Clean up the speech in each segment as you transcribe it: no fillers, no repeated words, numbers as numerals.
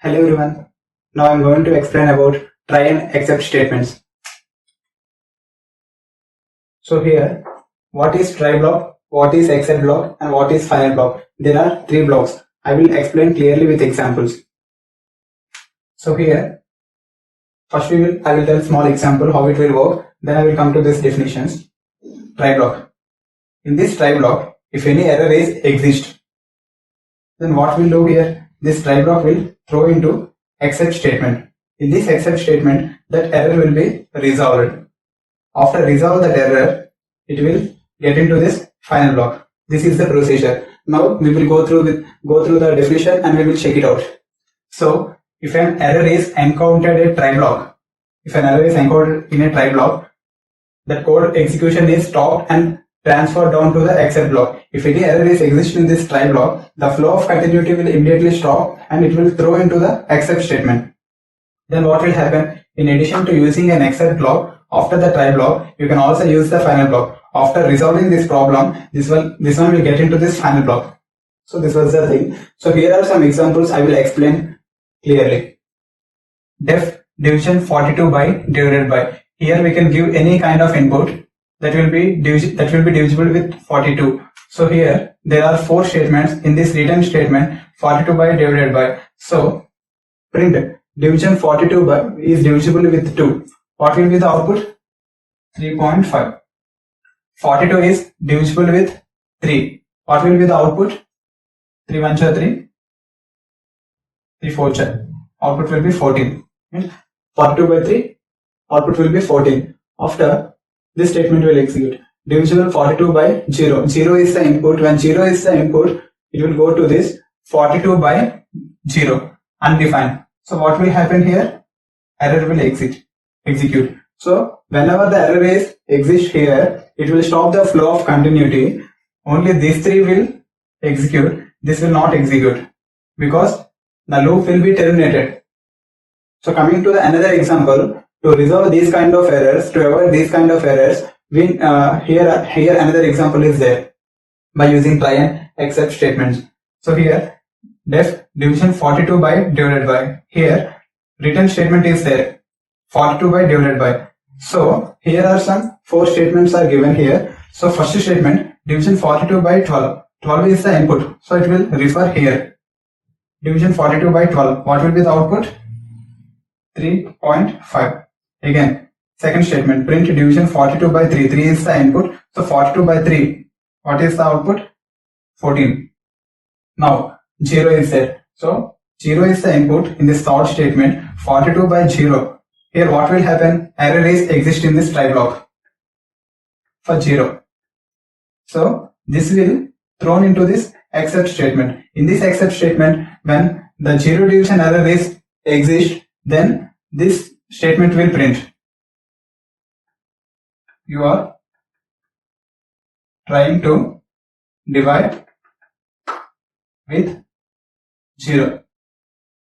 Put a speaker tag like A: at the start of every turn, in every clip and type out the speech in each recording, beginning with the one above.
A: Hello everyone. Now I'm going to explain about try and except statements. So here, what is try block, what is except block, and what is final block? There are three blocks. I will explain clearly with examples. So here, first I will tell small example how it will work. Then I will come to this definitions. Try block. In this try block, if any error is exist, then what we'll do here? This try block will throw into except statement. In this except statement, that error will be resolved. After resolve that error, it will get into this final block. This is the procedure. Now we will go through the definition and we will check it out. So if an error is encountered in a try block, if an error is encountered in a try block, the code execution is stopped and transferred down to the except block. If any error is existing in this try block, the flow of continuity will immediately stop and it will throw into the except statement. Then what will happen? In addition to using an except block after the try block, you can also use the final block. After resolving this problem, this one will get into this final block. So this was the thing. So here are some examples I will explain clearly. Def division 42 by divided by. Here we can give any kind of input that will be divisible with 42. So here there are four statements in this return statement, 42 by divided by. So print division 42 by is divisible with 2. What will be the output? 3.5. 42 is divisible with 3. What will be the output? 3 1 3, 3 4 output will be 14. 42 by 3, output will be 14. After this statement will execute. Divisible 42 by 0. 0 is the input. When 0 is the input, it will go to this 42 by 0, undefined. So what will happen here? Error will execute. So whenever the error is exist here, it will stop the flow of continuity. Only these three will execute. This will not execute because the loop will be terminated. So coming to another example, to resolve these kind of errors, to avoid these kind of errors, we here another example is there by using try and except statements. So here def division 42 by divided by. Here return statement is there, 42 by divided by. So here are some four statements are given here. So first statement, division 42 by 12. 12 is the input, so it will refer here. Division 42 by 12. What will be the output? 3.5. Again, second statement, print division 42 by 3. 3 is the input, so 42 by 3. What is the output? 14. Now 0 is there. So 0 is the input in this third statement, 42 by 0. Here what will happen? Error is exist in this try block for 0. So this will thrown into this except statement. In this except statement, when the 0 division error is exist, then this statement will print. You are trying to divide with 0.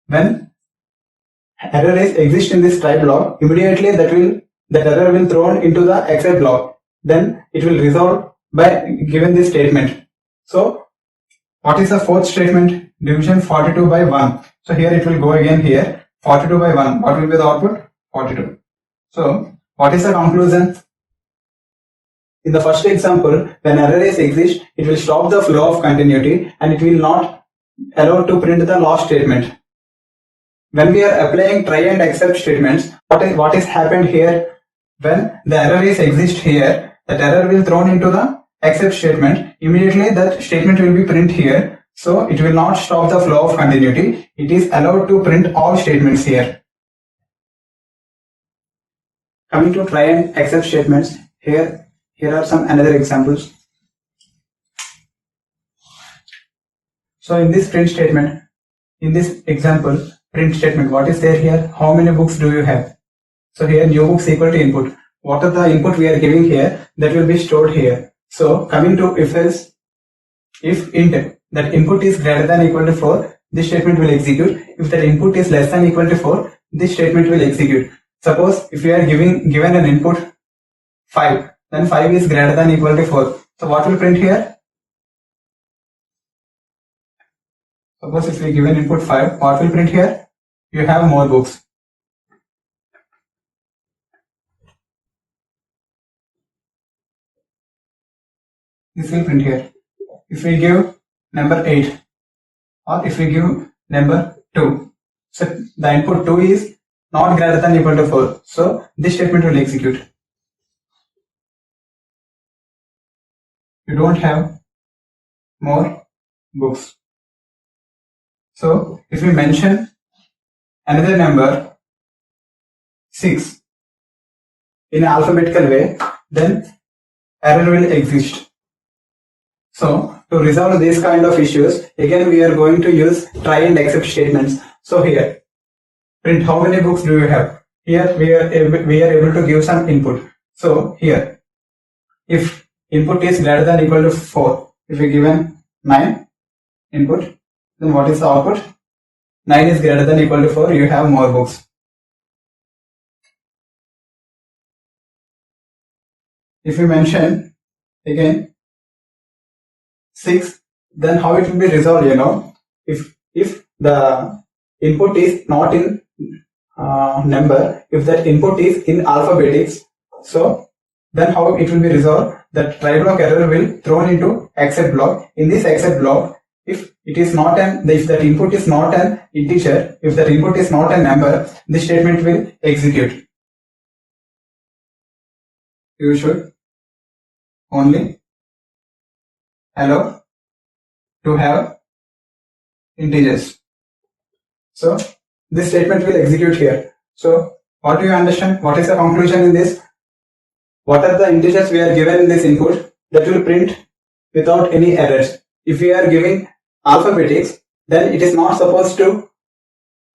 A: When error is exist in this try block, immediately that error will thrown into the except block. Then it will resolve by given this statement. So what is the fourth statement? Division 42 by 1. So here it will go again here, 42 by 1. What will be the output? 42. So what is the conclusion? In the first example, when error is exist, it will stop the flow of continuity and it will not allow to print the last statement. When we are applying try and except statements, what is happened here? When the error is exist here, that error will thrown into the except statement. Immediately that statement will be print here. So it will not stop the flow of continuity. It is allowed to print all statements here. Coming to try and except statements, here are some another examples. So in this print statement, in this example, print statement, what is there here? How many books do you have? So here new books equal to input. What are the input we are giving here? That will be stored here. So coming to if else, if int that input is greater than equal to 4, this statement will execute. If that input is less than equal to 4, this statement will execute. Suppose if we are given an input 5, then 5 is greater than equal to 4. So what will print here? Suppose if we given input 5, what will print here? you have more books. This will print here. If we give number 8 or if we give number 2, so the input 2 is not greater than equal to 4. So this statement will execute. You don't have more books. So if we mention another number 6 in an alphabetical way, then error will exist. So to resolve these kind of issues, again we are going to use try and except statements. So here, print how many books do you have? Here we are able to give some input. So here, if input is greater than equal to 4, if we given 9 input, then what is the output? 9 is greater than equal to 4, you have more books. If we mention again 6, then how it will be resolved, if the input is not in number, if that input is in alphabetics, so then how it will be resolved? That try block error will thrown into except block. In this except block, if it is not if that input is not an integer, if that input is not a number, this statement will execute. You should only allow to have integers. So this statement will execute here. So what do you understand? What is the conclusion in this? What are the integers we are given in this input that will print without any errors? If we are giving alphabetics, then it is not supposed to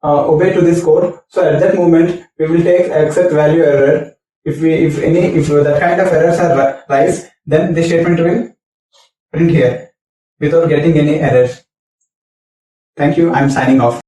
A: obey to this code. So at that moment we will take except value error. If that kind of errors are rise, then this statement will print here without getting any errors. Thank you. I'm signing off.